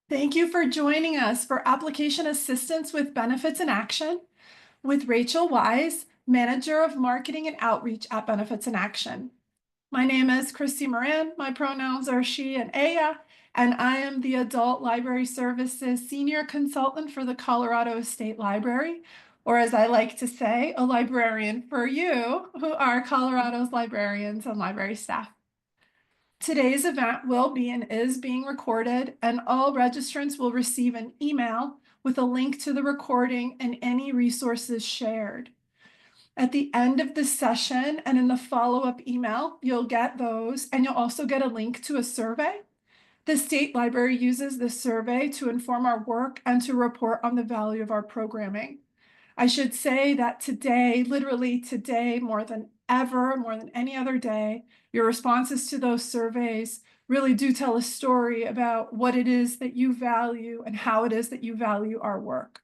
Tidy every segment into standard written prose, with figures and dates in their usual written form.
Thank you for joining us for Application Assistance with Benefits in Action with Rachel Wise, Manager of Marketing and Outreach at Benefits in Action. My name is Christy Moran. My pronouns are she and Aya, and I am the Adult Library Services Senior Consultant for the Colorado State Library, or as I like to say, a librarian for you, who are Colorado's librarians and library staff. Today's event will be and is being recorded, and all registrants will receive an email with a link to the recording and any resources shared. At the end of the session and in the follow-up email, you'll get those, and you'll also get a link to a survey. The State Library uses this survey to inform our work and to report on the value of our programming. I should say that today, literally today, more than ever, more than any other day, your responses to those surveys really do tell a story about what it is that you value and how it is that you value our work.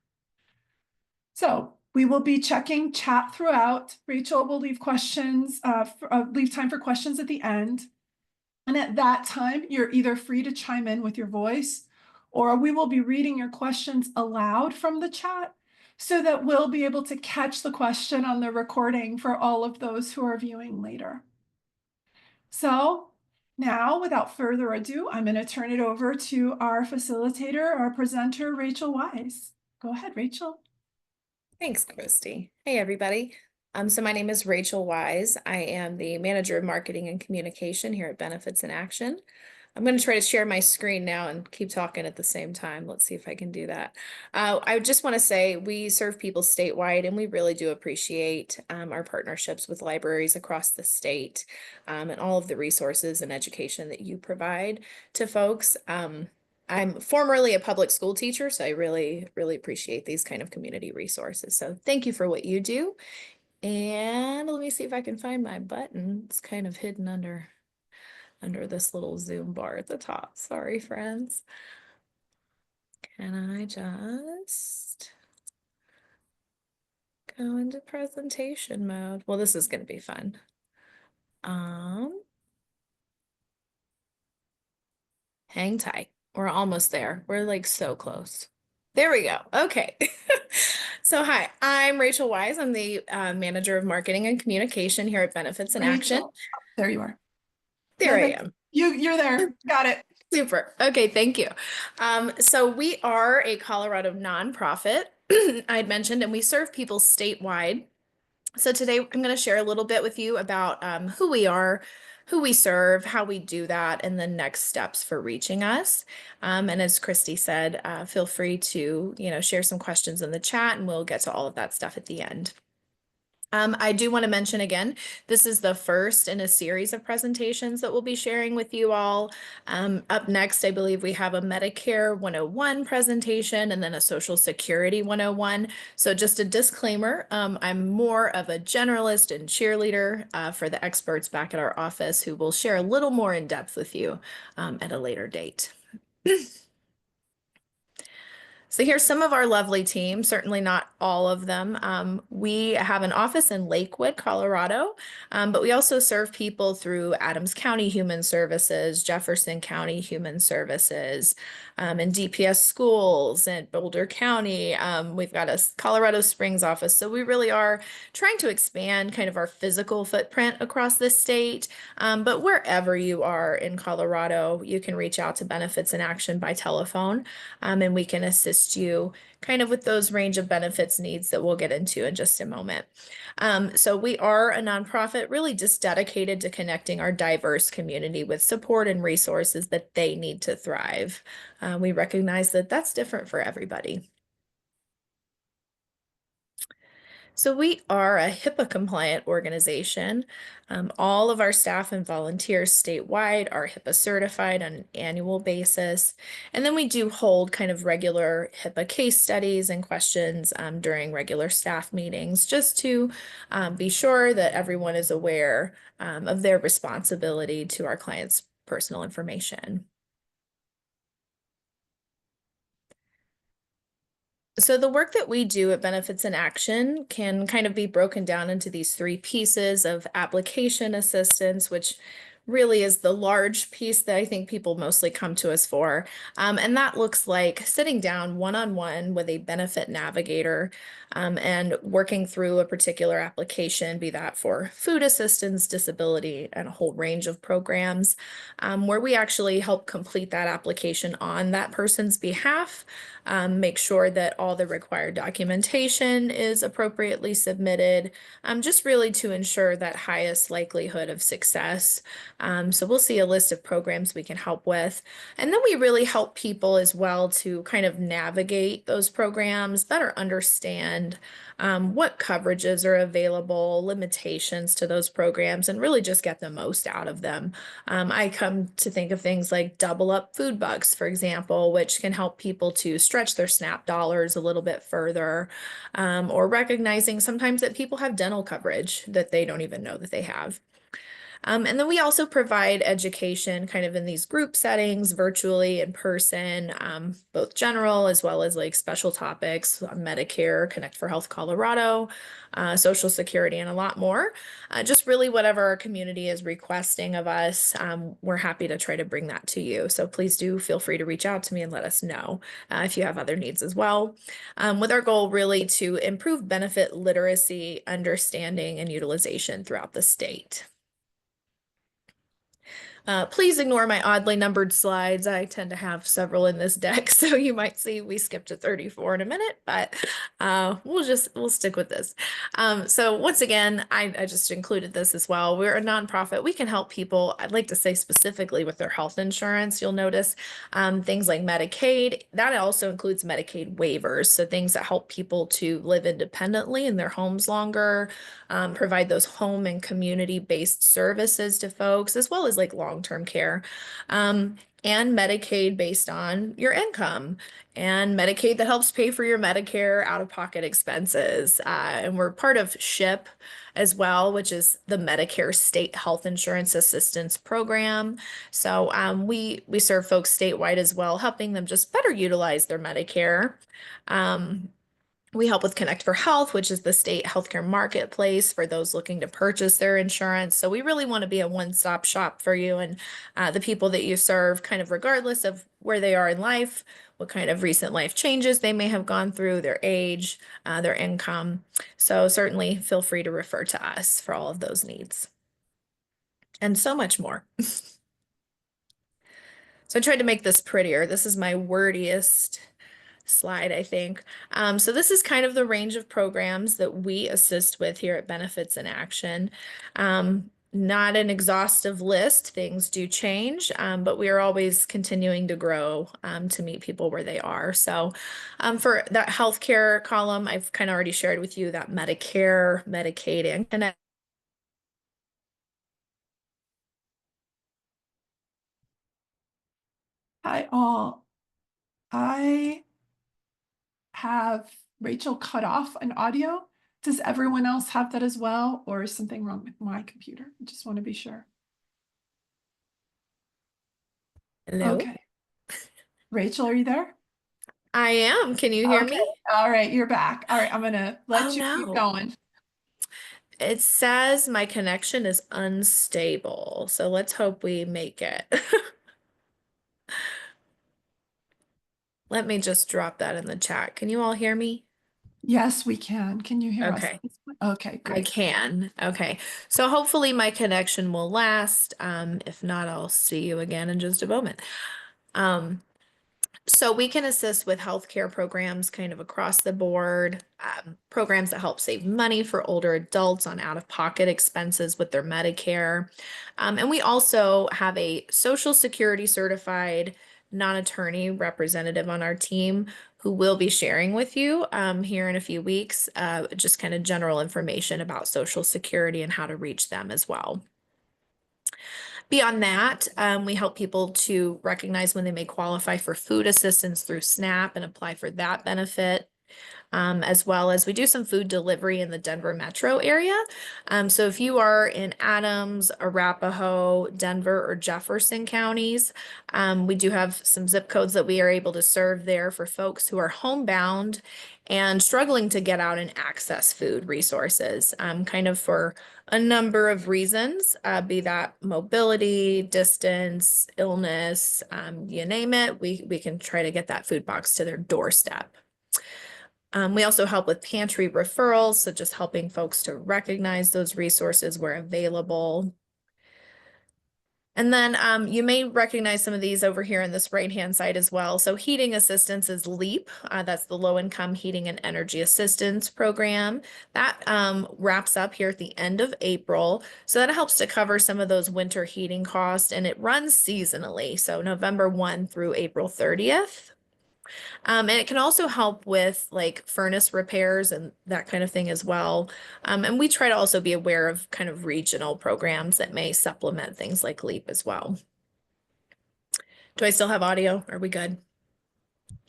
So we will be checking chat throughout. Rachel will leave leave time for questions at the end. And at that time, you're either free to chime in with your voice, or we will be reading your questions aloud from the chat so that we'll be able to catch the question on the recording for all of those who are viewing later. So now, without further ado, I'm going to turn it over to our facilitator, our presenter, Rachel Wise. Go ahead, Rachel. Thanks, Christy. Hey, everybody. So my name is Rachel Wise. I am the Manager of Marketing and Communication here at Benefits in Action. I'm going to try to share my screen now and keep talking at the same time. Let's see if I can do that. I just want to say we serve people statewide, and we really do appreciate our partnerships with libraries across the state and all of the resources and education that you provide to folks. I'm formerly a public school teacher, so I really, really appreciate these kind of community resources. So thank you for what you do. And let me see if I can find my button. It's kind of hidden under this little Zoom bar at the top. Sorry, friends. Can I just go into presentation mode? Well, this is going to be fun. Hang tight. We're almost there. We're like so close. There we go. Okay. So hi, I'm Rachel Wise. I'm the Manager of Marketing and Communication here at Benefits in Action. Rachel, there you are. There I am. You're there. Got it. Super. Okay, thank you. So we are a Colorado nonprofit, I'd mentioned, and we serve people statewide. So today I'm going to share a little bit with you about who we are, who we serve, how we do that, and the next steps for reaching us. And as Christy said, feel free to, share some questions in the chat, and we'll get to all of that stuff at the end. I do want to mention again, this is the first in a series of presentations that we'll be sharing with you all. Up next, I believe we have a Medicare 101 presentation and then a Social Security 101. So just a disclaimer, I'm more of a generalist and cheerleader for the experts back at our office who will share a little more in depth with you at a later date. So here's some of our lovely team, certainly not all of them. We have an office in Lakewood, Colorado, but we also serve people through Adams County Human Services, Jefferson County Human Services, and DPS schools in Boulder County. We've got a Colorado Springs office. So we really are trying to expand kind of our physical footprint across the state. But wherever you are in Colorado, you can reach out to Benefits in Action by telephone, and we can assist you kind of with those range of benefits needs that we'll get into in just a moment. So we are a nonprofit really just dedicated to connecting our diverse community with support and resources that they need to thrive. We recognize that that's different for everybody. So we are a HIPAA compliant organization. All of our staff and volunteers statewide are HIPAA certified on an annual basis. And then we do hold kind of regular HIPAA case studies and questions during regular staff meetings, just to be sure that everyone is aware of their responsibility to our clients' personal information. So the work that we do at Benefits in Action can kind of be broken down into these three pieces of application assistance, which really is the large piece that I think people mostly come to us for. And that looks like sitting down one-on-one with a benefit navigator and working through a particular application, be that for food assistance, disability, and a whole range of programs, where we actually help complete that application on that person's behalf, make sure that all the required documentation is appropriately submitted, just really to ensure that highest likelihood of success. So we'll see a list of programs we can help with. And then we really help people as well to kind of navigate those programs, better understand what coverages are available, limitations to those programs, and really just get the most out of them. I come to think of things like double up food bucks, for example, which can help people to stretch their SNAP dollars a little bit further, or recognizing sometimes that people have dental coverage that they don't even know that they have. And then we also provide education kind of in these group settings, virtually, in person, both general as well as like special topics, Medicare, Connect for Health Colorado, Social Security, and a lot more. Just really whatever our community is requesting of us, we're happy to try to bring that to you. So please do feel free to reach out to me and let us know if you have other needs as well. With our goal really to improve benefit literacy, understanding, and utilization throughout the state. Please ignore my oddly numbered slides. I tend to have several in this deck, so you might see we skipped to 34 in a minute, but we'll stick with this. So once again, I just included this as well. We're a nonprofit. We can help people, I'd like to say specifically with their health insurance. You'll notice things like Medicaid. That also includes Medicaid waivers, so things that help people to live independently in their homes longer, provide those home and community-based services to folks, as well as like long-term care, and Medicaid based on your income, and Medicaid that helps pay for your Medicare out-of-pocket expenses. And we're part of SHIP as well, which is the Medicare State Health Insurance Assistance Program. So we serve folks statewide as well, helping them just better utilize their Medicare. We help with Connect for Health, which is the state healthcare marketplace for those looking to purchase their insurance. So we really want to be a one-stop shop for you and the people that you serve, kind of regardless of where they are in life, what kind of recent life changes they may have gone through, their age, their income. So certainly feel free to refer to us for all of those needs and so much more. So I tried to make this prettier. This is my wordiest slide, I think. So this is kind of the range of programs that we assist with here at Benefits in Action. Not an exhaustive list, things do change, but we are always continuing to grow to meet people where they are. So for that healthcare column, I've kind of already shared with you that Medicare, Medicaid, and Connect. Hi all. I have Rachel cut off an audio. Does everyone else have that as well, or is something wrong with my computer? I just want to be sure. Hello, Okay. Rachel, are you there? I am. Can you hear Okay. me? All right, you're back. All right, I'm gonna Oh let you keep no. going. It says my connection is unstable, so let's hope we make it. Let me just drop that in the chat. Can you all hear me? Yes, we can. Can you hear us? Okay, Okay, I great. can. Okay, so hopefully my connection will last. If not, I'll see you again in just a moment. Um, So we can assist with healthcare programs kind of across the board, programs that help save money for older adults on out-of-pocket expenses with their Medicare. And we also have a Social Security certified non-attorney representative on our team who will be sharing with you here in a few weeks, just kind of general information about Social Security and how to reach them as well. Beyond that, we help people to recognize when they may qualify for food assistance through SNAP and apply for that benefit. as well as we do some food delivery in the Denver metro area. So if you are in Adams, Arapahoe, Denver, or Jefferson counties, we do have some zip codes that we are able to serve there for folks who are homebound and struggling to get out and access food resources, kind of for a number of reasons, be that mobility, distance, illness, you name it, we can try to get that food box to their doorstep. We also help with pantry referrals, so just helping folks to recognize those resources where available. And then you may recognize some of these over here on this right-hand side as well. So heating assistance is LEAP. That's the Low Income Heating and Energy Assistance Program. That wraps up here at the end of April. So that helps to cover some of those winter heating costs, and it runs seasonally. So November 1 through April 30th. And it can also help with like furnace repairs and that kind of thing as well. And we try to also be aware of kind of regional programs that may supplement things like LEAP as well. Do I still have audio? Are we good?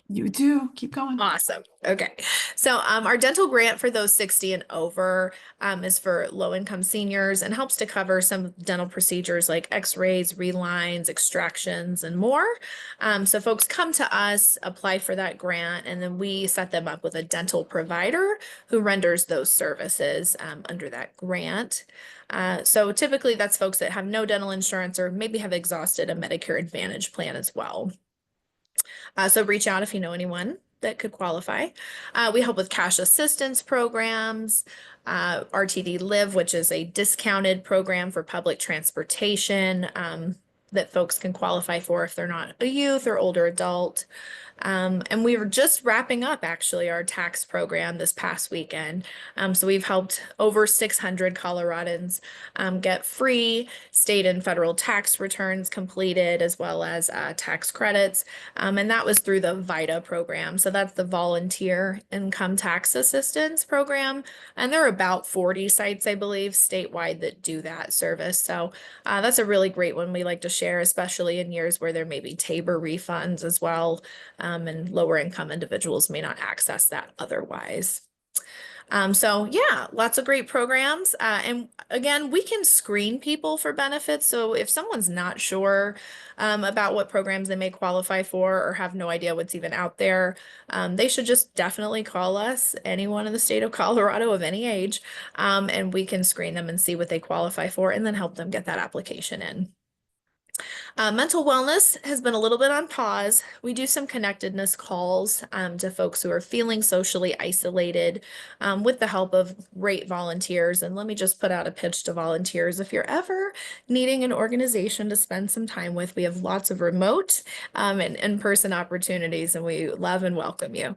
You do. Keep going. Awesome. Okay. So our dental grant for those 60 and over is for low-income seniors and helps to cover some dental procedures like x-rays, relines, extractions, and more. So folks come to us, apply for that grant, and then we set them up with a dental provider who renders those services under that grant. So typically that's folks that have no dental insurance or maybe have exhausted a Medicare Advantage plan as well. So reach out if you know anyone that could qualify. We help with cash assistance programs, RTD Live, which is a discounted program for public transportation that folks can qualify for if they're not a youth or older adult. And we were just wrapping up actually our tax program this past weekend. So we've helped over 600 Coloradans get free state and federal tax returns completed, as well as tax credits. And that was through the VITA program. So that's the Volunteer Income Tax Assistance Program. And there are about 40 sites, I believe, statewide that do that service. So that's a really great one we like to share, especially in years where there may be TABOR refunds as well. And lower income individuals may not access that otherwise. So yeah, lots of great programs. And again, we can screen people for benefits. So if someone's not sure about what programs they may qualify for or have no idea what's even out there, they should just definitely call us, anyone in the state of Colorado of any age, and we can screen them and see what they qualify for and then help them get that application in. Mental wellness has been a little bit on pause. We do some connectedness calls to folks who are feeling socially isolated with the help of great volunteers. And let me just put out a pitch to volunteers. If you're ever needing an organization to spend some time with, we have lots of remote and in-person opportunities, and we love and welcome you.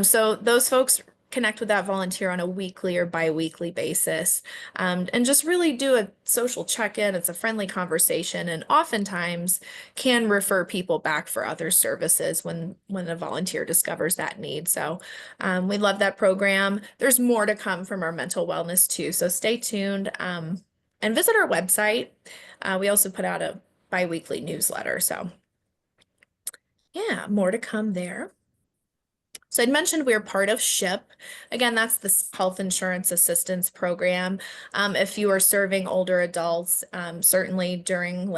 So those folks connect with that volunteer on a weekly or bi-weekly basis, and just really do a social check-in. It's a friendly conversation, and oftentimes can refer people back for other services when a volunteer discovers that need. So we love that program. There's more to come from our mental wellness too, so stay tuned and visit our website. We also put out a bi-weekly newsletter, so yeah, more to come there. So I'd mentioned we're part of SHIP. Again, that's the Health Insurance Assistance Program. If you are serving older adults, certainly during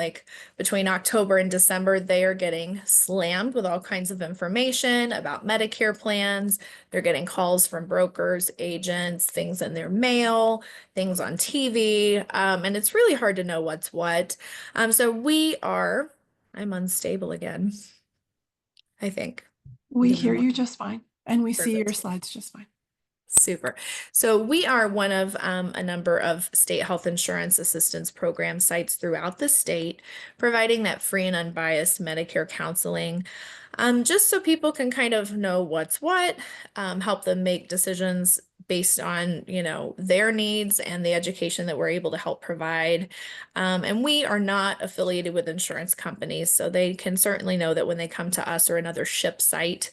between October and December, they are getting slammed with all kinds of information about Medicare plans. They're getting calls from brokers, agents, things in their mail, things on TV, and it's really hard to know what's what. So I'm unstable again, I think. We hear you just fine, and we see your Perfect. slides just fine. Super. So we are one of a number of state health insurance assistance program sites throughout the state, providing that free and unbiased Medicare counseling, just so people can kind of know what's what, help them make decisions based on, their needs and the education that we're able to help provide. And we are not affiliated with insurance companies, so they can certainly know that when they come to us or another SHIP site,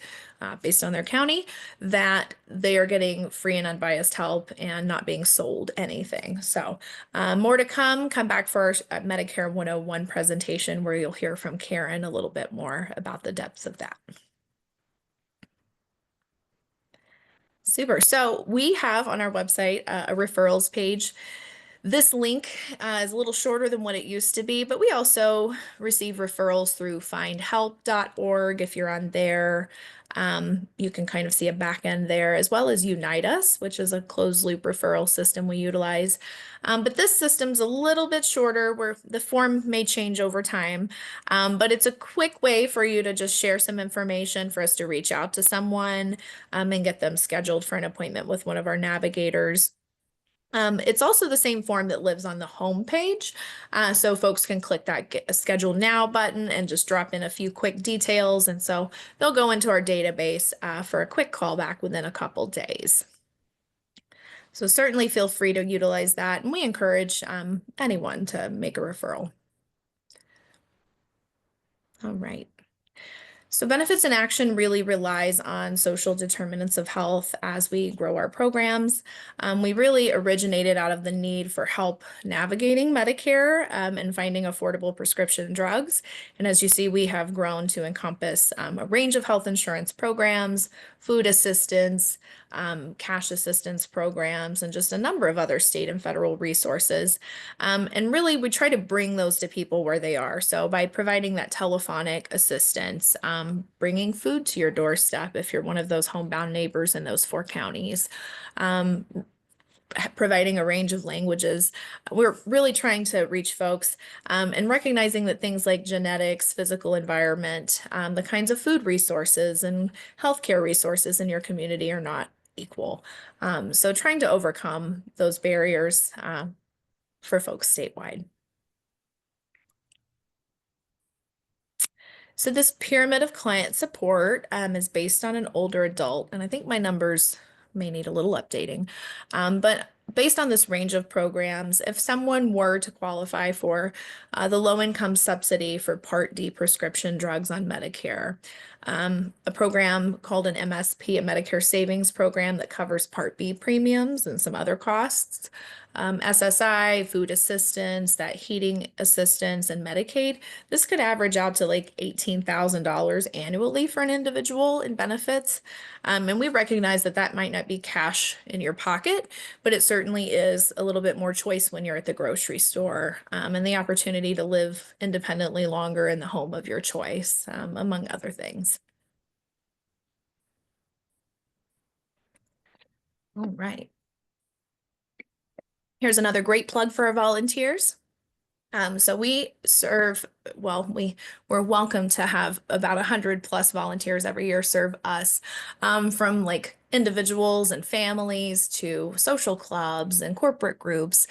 based on their county, that they are getting free and unbiased help and not being sold anything. So more to come. Come back for our Medicare 101 presentation where you'll hear from Karen a little bit more about the depths of that. Super. So we have on our website a referrals page. This link is a little shorter than what it used to be, but we also receive referrals through findhelp.org. If you're on there, you can kind of see a back end there, as well as Unite Us, which is a closed loop referral system we utilize. But this system's a little bit shorter where the form may change over time, but it's a quick way for you to just share some information for us to reach out to someone and get them scheduled for an appointment with one of our navigators. It's also the same form that lives on the home page. So folks can click that Get a Schedule Now button and just drop in a few quick details. And so they'll go into our database for a quick callback within a couple days. So certainly feel free to utilize that. And we encourage anyone to make a referral. All right. So Benefits in Action really relies on social determinants of health as we grow our programs. We really originated out of the need for help navigating Medicare and finding affordable prescription drugs. And as you see, we have grown to encompass a range of health insurance programs, food assistance, cash assistance programs, and just a number of other state and federal resources. And really, we try to bring those to people where they are. So by providing that telephonic assistance, bringing food to your doorstep if you're one of those homebound neighbors in those 4 counties, providing a range of languages. We're really trying to reach folks and recognizing that things like genetics, physical environment, the kinds of food resources and healthcare resources in your community are not equal. So trying to overcome those barriers for folks statewide. So this pyramid of client support is based on an older adult, and I think my numbers may need a little updating. But based on this range of programs, if someone were to qualify for the low-income subsidy for Part D prescription drugs on Medicare, a program called an MSP, a Medicare Savings Program that covers Part B premiums and some other costs, SSI, food assistance, that heating assistance, and Medicaid, this could average out to like $18,000 annually for an individual in benefits. And we recognize that that might not be cash in your pocket, but it certainly is a little bit more choice when you're at the grocery store and the opportunity to live independently longer in the home of your choice, among other things. All right. Here's another great plug for our volunteers. So we serve, well, we're welcome to have about 100+ volunteers every year serve us, from like individuals and families to social clubs and corporate groups.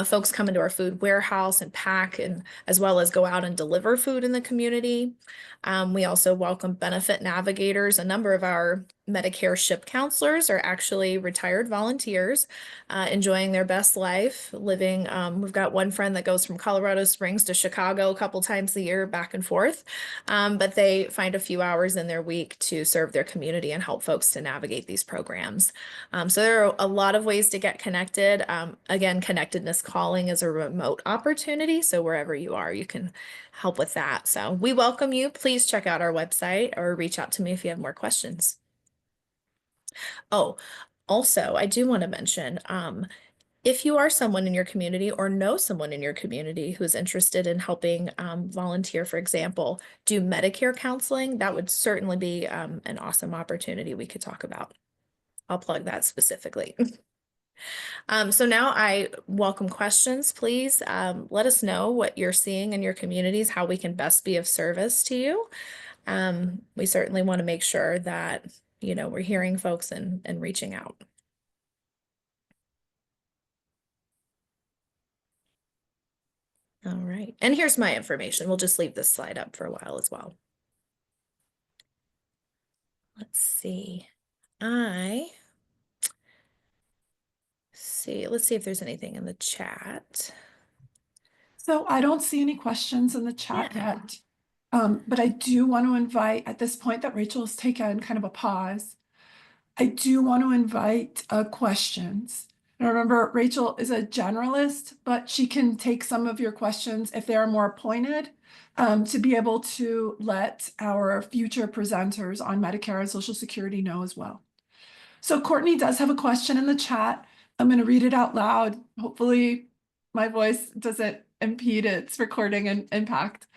Folks come into our food warehouse and pack, and as well as go out and deliver food in the community. We also welcome benefit navigators. A number of our Medicare ship counselors are actually retired volunteers, enjoying their best life, living. We've got one friend that goes from Colorado Springs to Chicago a couple times a year, back and forth, but they find a few hours in their week to serve their community and help folks to navigate these programs. So there are a lot of ways to get connected. Again, Connectedness Calling is a remote opportunity, so wherever you are, you can help with that. So we welcome you. Please check out our website or reach out to me if you have more questions. Oh, also, I do want to mention, if you are someone in your community or know someone in your community who's interested in helping volunteer, for example, do Medicare counseling, that would certainly be an awesome opportunity we could talk about. I'll plug that specifically. So now I welcome questions. Please let us know what you're seeing in your communities, how we can best be of service to you. We certainly want to make sure that, you know, we're hearing folks and reaching out. All right, and here's my information. We'll just leave this slide up for a while as well. Let's see. Let's see if there's anything in the chat. So I don't see any questions in the chat Yeah. yet. But I do want to invite, at this point that Rachel has taken kind of a pause, I do want to invite questions. And remember, Rachel is a generalist, but she can take some of your questions if they are more pointed, to be able to let our future presenters on Medicare and Social Security know as well. So Courtney does have a question in the chat. I'm going to read it out loud. Hopefully my voice doesn't impede its recording and impact.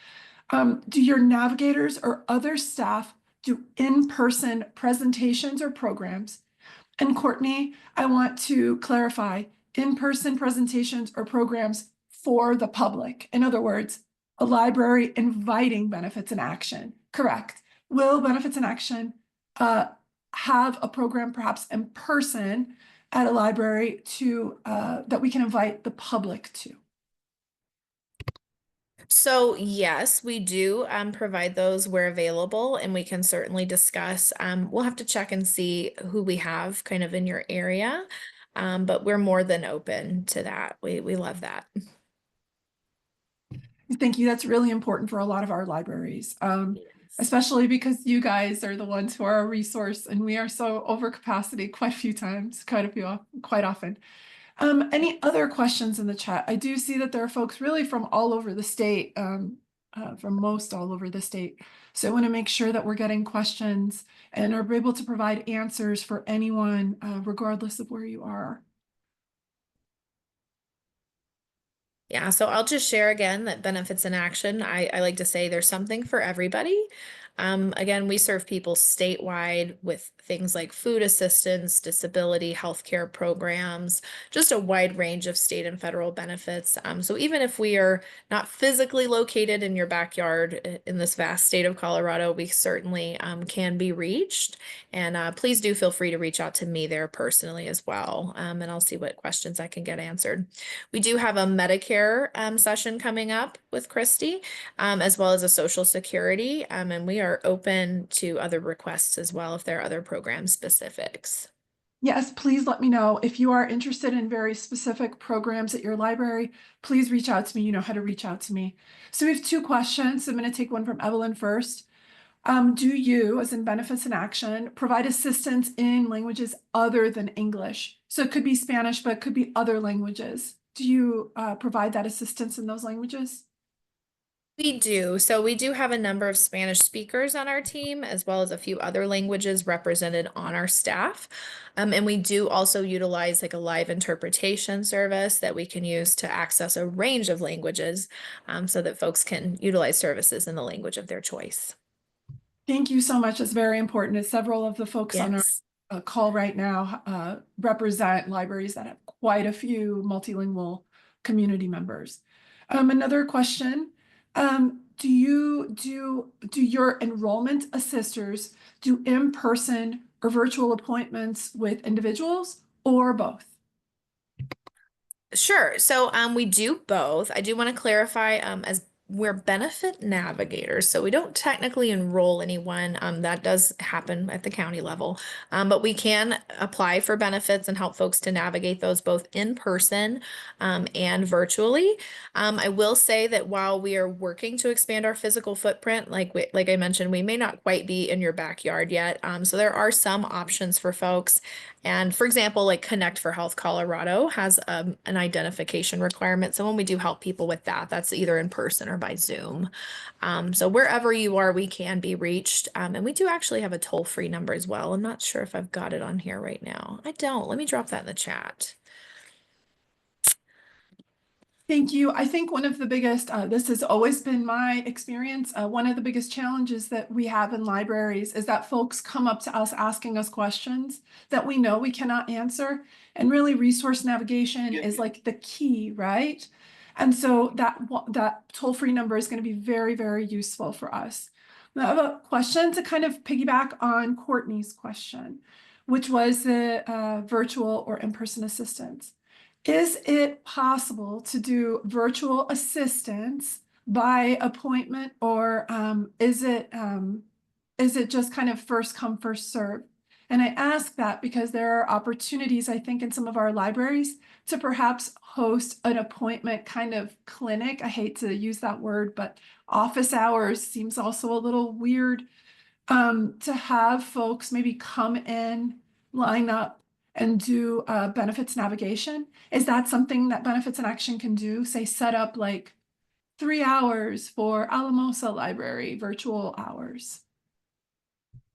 Do your navigators or other staff do in-person presentations or programs? And Courtney, I want to clarify, in-person presentations or programs for the public. In other words, a library inviting Benefits in Action. Correct. Will Benefits in Action have a program perhaps in person at a library to that we can invite the public to? So yes, we do provide those where available, and we can certainly discuss. We'll have to check and see who we have kind of in your area, but we're more than open to that. We love that. Thank you. That's really important for a lot of our libraries, Yes. especially because you guys are the ones who are a resource, and we are so over capacity quite a few times, quite often. Any other questions in the chat? I do see that there are folks really from all over the state, from most all over the state. So I want to make sure that we're getting questions and are able to provide answers for anyone, regardless of where you are. Yeah, so I'll just share again that benefits in action. I like to say there's something for everybody. Again, we serve people statewide with things like food assistance, disability, healthcare programs, just a wide range of state and federal benefits. So even if we are not physically located in your backyard in this vast state of Colorado, we certainly can be reached. And please do feel free to reach out to me there personally as well. And I'll see what questions I can get answered. We do have a Medicare session coming up with Christy, as well as a Social Security, and we are open to other requests as well if there are other program specifics. Yes, please let me know. If you are interested in very specific programs at your library, please reach out to me. You know how to reach out to me. So we have two questions. I'm going to take one from Evelyn first. Do you, as in Benefits in Action, provide assistance in languages other than English? So it could be Spanish, but it could be other languages. Do you provide that assistance in those languages? We do. So we do have a number of Spanish speakers on our team, as well as a few other languages represented on our staff. And we do also utilize like a live interpretation service that we can use to access a range of languages, so that folks can utilize services in the language of their choice. Thank you so much. It's very important. As several of the folks on our Yes. call right now represent libraries that have quite a few multilingual community members. Another question, do your enrollment assisters do in-person or virtual appointments with individuals or both? Sure. So we do both. I do want to clarify as we're benefit navigators, so we don't technically enroll anyone. That does happen at the county level, but we can apply for benefits and help folks to navigate those both in person and virtually. I will say that while we are working to expand our physical footprint, like I mentioned, we may not quite be in your backyard yet. So there are some options for folks. And for example, like Connect for Health Colorado has an identification requirement. So when we do help people with that, that's either in person or by Zoom. So wherever you are, we can be reached. And we do actually have a toll-free number as well. I'm not sure if I've got it on here right now. I don't. Let me drop that in the chat. Thank you. I think one of the biggest, this has always been my experience, one of the biggest challenges that we have in libraries is that folks come up to us asking us questions that we know we cannot answer. And really resource navigation is like the key, right? And so that toll-free number is going to be very, very useful for us. Now, I have a question to kind of piggyback on Courtney's question, which was the virtual or in-person assistance. Is it possible to do virtual assistance by appointment, or is it just kind of first come, first serve? And I ask that because there are opportunities, I think, in some of our libraries to perhaps host an appointment kind of clinic. I hate to use that word, but office hours seems also a little weird, to have folks maybe come in, line up, and do benefits navigation. Is that something that Benefits in Action can do? Say, set up like 3 hours for Alamosa Library, virtual hours.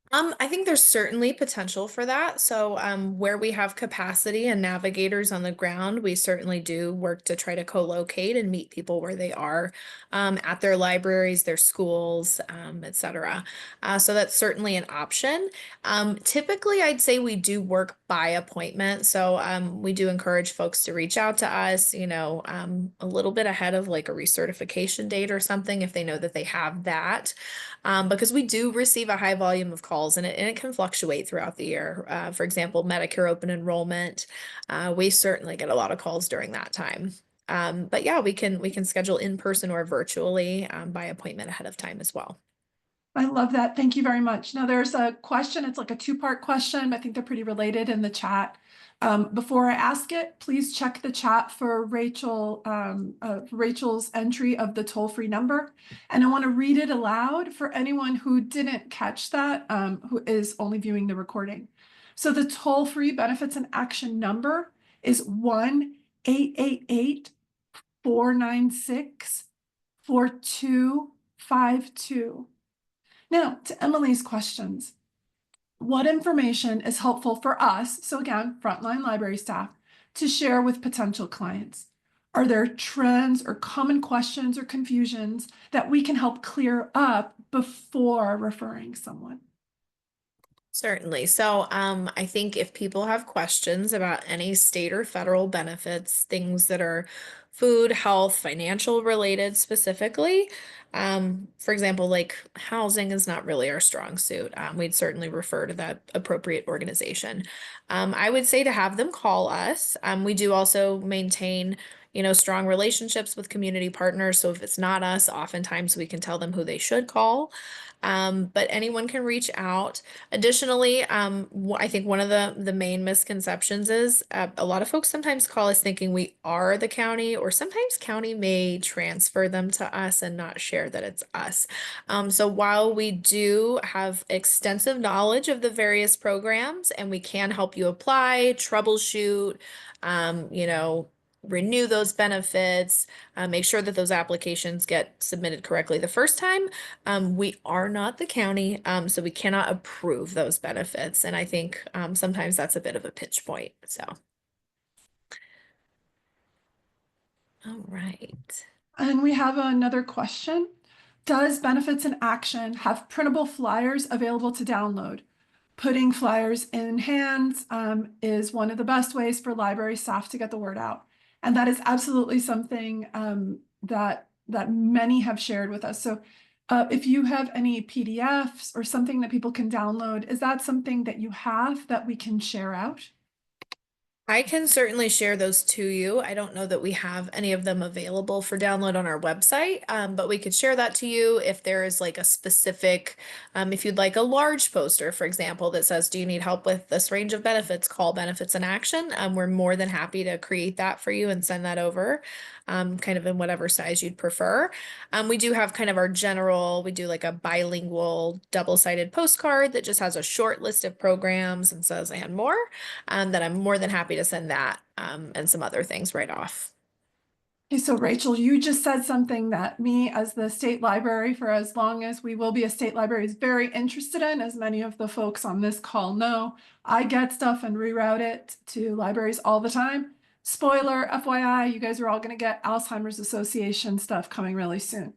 I think there's certainly potential for that. So, where we have capacity and navigators on the ground, we certainly do work to try to co-locate and meet people where they are, at their libraries, their schools, etc. So that's certainly an option. Typically, I'd say we do work by appointment. So, we do encourage folks to reach out to us, a little bit ahead of like a recertification date or something if they know that they have that, because we do receive a high volume of calls, and it can fluctuate throughout the year. For example, Medicare open enrollment, we certainly get a lot of calls during that time. But yeah, we can schedule in person or virtually, by appointment ahead of time as well. I love that. Thank you very much. Now there's a question. It's like a two-part question. I think they're pretty related in the chat. Before I ask it, please check the chat for Rachel's entry of the toll-free number. And I want to read it aloud for anyone who didn't catch that, who is only viewing the recording. So the toll-free benefits and action number is 1-888-496-4252. Now, to Emily's questions, what information is helpful for us, so again, frontline library staff, to share with potential clients? Are there trends or common questions or confusions that we can help clear up before referring someone? Certainly. So, I think if people have questions about any state or federal benefits, things that are food, health, financial related specifically, for example, like housing is not really our strong suit. We'd certainly refer to that appropriate organization. I would say to have them call us. We do also maintain, strong relationships with community partners. So if it's not us, oftentimes we can tell them who they should call. But anyone can reach out. Additionally, I think one of the main misconceptions is, a lot of folks sometimes call us thinking we are the county, or sometimes county may transfer them to us and not share that it's us. So while we do have extensive knowledge of the various programs and we can help you apply, troubleshoot, um, you know, renew those benefits, make sure that those applications get submitted correctly the first time. We are not the county, so we cannot approve those benefits. And I think, sometimes that's a bit of a pitch point. So, all right. And we have another question. Does Benefits in Action have printable flyers available to download? Putting flyers in hands is one of the best ways for library staff to get the word out. And that is absolutely something that many have shared with us. So if you have any PDFs or something that people can download, is that something that you have that we can share out? I can certainly share those to you. I don't know that we have any of them available for download on our website, but we could share that to you if there is like a specific, if you'd like a large poster, for example, that says, "Do you need help with this range of benefits? Call Benefits in Action." We're more than happy to create that for you and send that over, kind of in whatever size you'd prefer. We do have kind of our general, we do like a bilingual double-sided postcard that just has a short list of programs and says, "And more," that I'm more than happy to send that, and some other things right off. Okay, so Rachel, you just said something that me as the state library, for as long as we will be a state library, is very interested in, as many of the folks on this call know. I get stuff and reroute it to libraries all the time. Spoiler, FYI, you guys are all going to get Alzheimer's Association stuff coming really soon.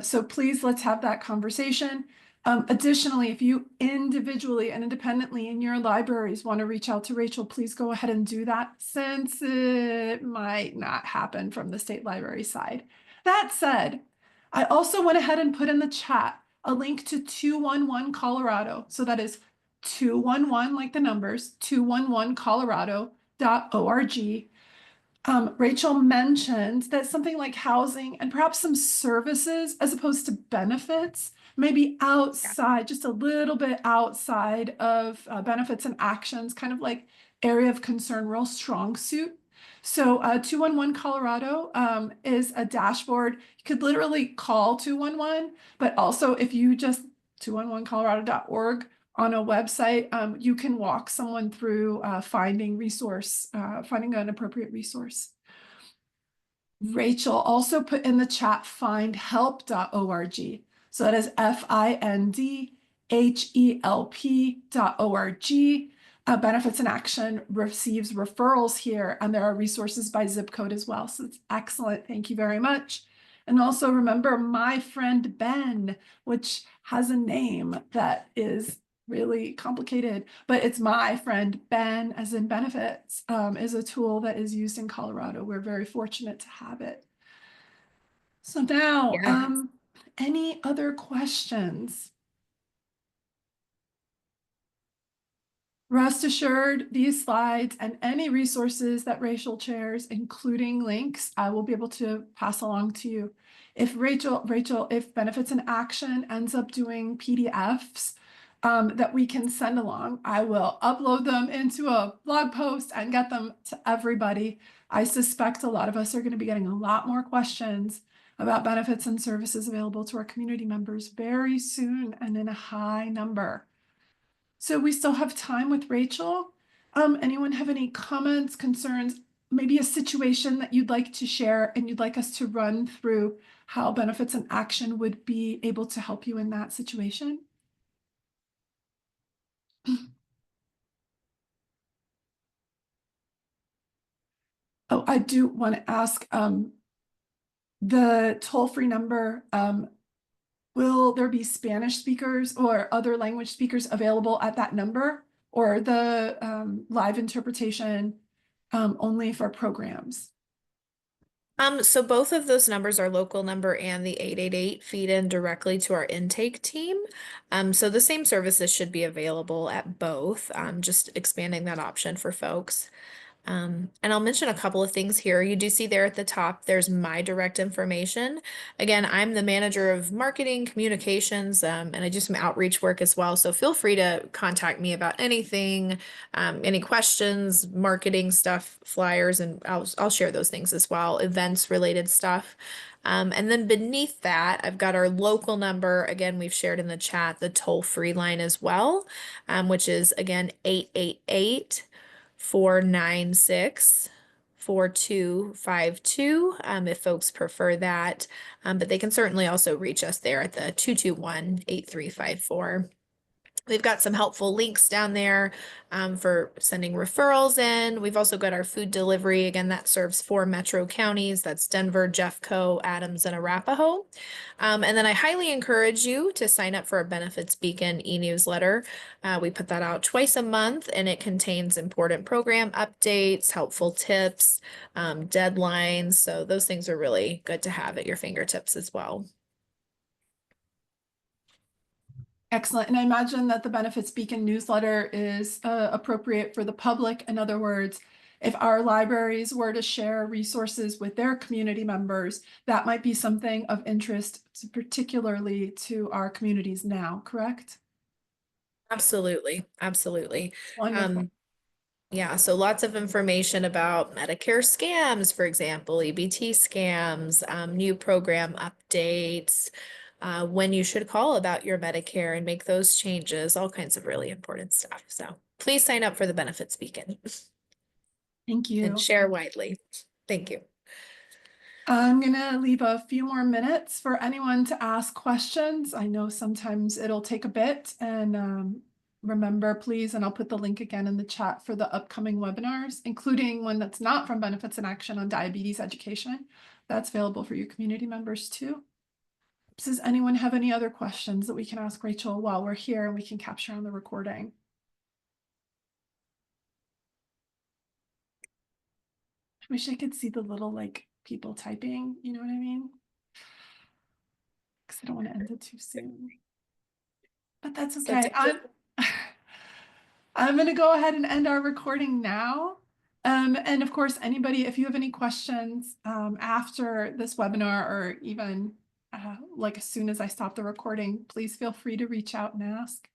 So please, let's have that conversation. Additionally, if you individually and independently in your libraries want to reach out to Rachel, please go ahead and do that, since it might not happen from the state library side. That said, I also went ahead and put in the chat a link to 211 Colorado. So that is 211, like the numbers, 211colorado.org. Rachel mentioned that something like housing and perhaps some services as opposed to benefits, maybe Yeah. outside, just a little bit outside of benefits and actions, kind of like area of concern, real strong suit. So 211 Colorado is a dashboard. You could literally call 211, but also if you just 211colorado.org on a website, you can walk someone through finding an appropriate resource. Rachel also put in the chat findhelp.org. So that is FINDHELP.org. HELP.org. Benefits in Action receives referrals here, and there are resources by zip code as well. So it's excellent. Thank you very much. And also remember My Friend Ben, which has a name that is really complicated, but it's My Friend Ben, as in benefits, is a tool that is used in Colorado. We're very fortunate to have it. So now, Yeah. any other questions? Rest assured, these slides and any resources that Rachel chairs, including links, I will be able to pass along to you. If if Benefits in Action ends up doing PDFs that we can send along, I will upload them into a blog post and get them to everybody. I suspect a lot of us are going to be getting a lot more questions about benefits and services available to our community members very soon and in a high number. So we still have time with Rachel. Anyone have any comments, concerns, maybe a situation that you'd like to share and you'd like us to run through how Benefits in Action would be able to help you in that situation? Oh, I do want to ask, the toll-free number, will there be Spanish speakers or other language speakers available at that number, or the live interpretation only for programs? So both of those numbers, our local number and the 888, feed in directly to our intake team. So the same services should be available at both, just expanding that option for folks. And I'll mention a couple of things here. You do see there at the top, there's my direct information. Again, I'm the manager of marketing communications, and I do some outreach work as well. So feel free to contact me about anything, any questions, marketing stuff, flyers, and I'll share those things as well, events related stuff. And then beneath that, I've got our local number. Again, we've shared in the chat the toll-free line as well, which is again 888 496 4252 if folks prefer that. But they can certainly also reach us there at the 221-8354. We've got some helpful links down there for sending referrals in. We've also got our food delivery. Again, that serves 4 metro counties. That's Denver, Jeffco, Adams, and Arapahoe. And then I highly encourage you to sign up for our Benefits Beacon e-newsletter. We put that out twice a month, and it contains important program updates, helpful tips, deadlines. So those things are really good to have at your fingertips as well. Excellent. And I imagine that the Benefits Beacon newsletter is appropriate for the public. In other words, if our libraries were to share resources with their community members, that might be something of interest, particularly to our communities now, correct? Absolutely. Absolutely. Wonderful. Yeah, so lots of information about Medicare scams, for example, EBT scams, new program updates, when you should call about your Medicare and make those changes, all kinds of really important stuff. So please sign up for the Benefits Beacon Thank and you. share widely. Thank you. I'm going to leave a few more minutes for anyone to ask questions. I know sometimes it'll take a bit, and remember, please, and I'll put the link again in the chat for the upcoming webinars, including one that's not from Benefits in Action on diabetes education. That's available for your community members too. Does anyone have any other questions that we can ask Rachel while we're here and we can capture on the recording? I wish I could see the little like people typing, you know what I mean? Because I don't want to end it too soon. But that's So okay. I'm going to go ahead and end our recording now. And of course, anybody, if you have any questions after this webinar, or even like as soon as I stop the recording, please feel free to reach out and ask.